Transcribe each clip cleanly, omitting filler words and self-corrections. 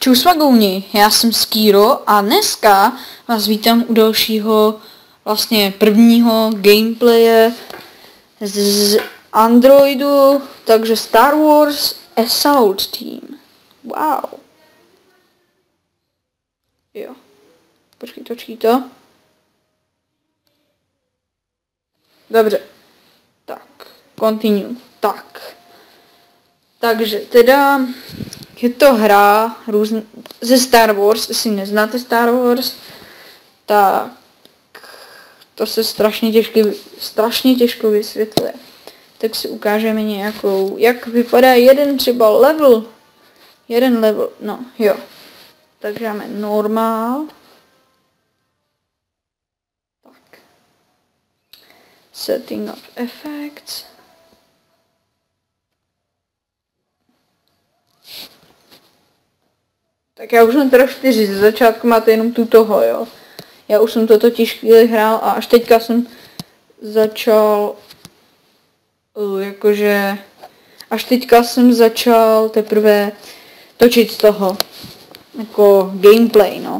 Čus Magouni, já jsem Skýro a dneska vás vítám u dalšího, vlastně prvního gameplaye z Androidu, takže Star Wars Assault Team. Wow. Jo. Počkej, točí to. Dobře. Tak, continue. Tak. Takže teda je to hra ze Star Wars, jestli neznáte Star Wars, tak to se strašně těžko vysvětluje. Tak si ukážeme nějakou, jak vypadá jeden level, no jo. Takže máme normál. Tak. Setting of effects. Tak já už jsem teda 4, ze začátku máte jenom tutoho, jo. Já už jsem to totiž chvíli hrál a až teďka jsem začal, teprve točit z toho, jako gameplay, no.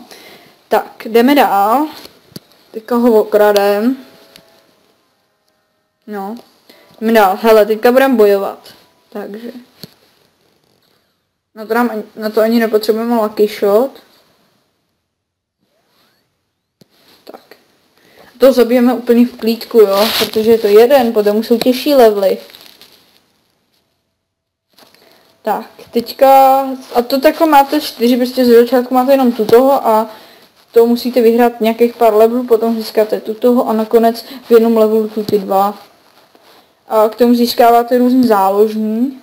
Tak, jdeme dál. Teďka ho okradem. No. Jdeme dál, hele, teďka budeme bojovat. Takže. Na to ani nepotřebujeme lucky shot. Tak. To zabijeme úplně v klídku, jo, protože je to jeden, potom jsou těžší levely. Tak, teďka, a to takhle máte 4, prostě z začátku máte jenom tutoho a to musíte vyhrát nějakých pár levelů, potom získáte tutoho a nakonec v jednom levelu ty 2. A k tomu získáváte různý záložní.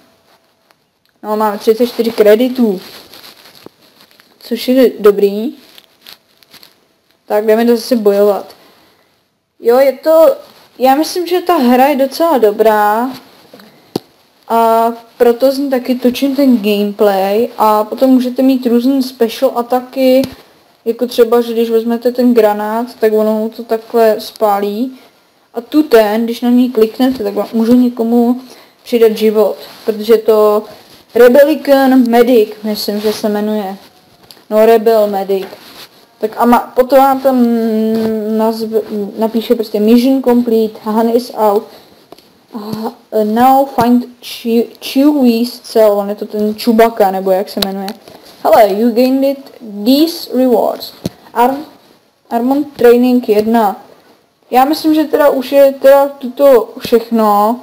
No, máme 34 kreditů, což je dobrý. Tak jdeme to zase bojovat. Jo, já myslím, že ta hra je docela dobrá. A proto z ní taky točím ten gameplay. A potom můžete mít různé special ataky. Jako třeba, že když vezmete ten granát, tak ono to takhle spálí. A když na něj kliknete, tak můžu někomu přidat život. Protože to Rebellion Medic, myslím, že se jmenuje. No, Rebel Medic. Tak a potom vám tam napíše prostě Mission complete, Han is out. Now find Chewie's cell, on je to ten Chewbacca, nebo jak se jmenuje. Hele, you gained these rewards. Armor Training 1. Já myslím, že teda už je teda tuto všechno.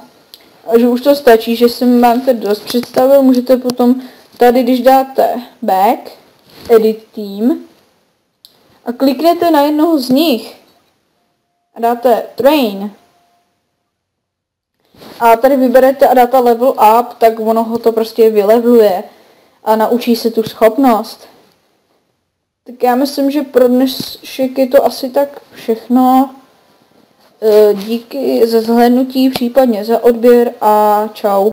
A že už to stačí, že jsem vám to dost představil, můžete potom tady, když dáte back, edit team a kliknete na jednoho z nich a dáte train a tady vyberete a dáte level up, tak ono ho to prostě vylevluje a naučí se tu schopnost. Tak já myslím, že pro dnešek je to asi tak všechno. Díky za zhlédnutí, případně za odběr a čau.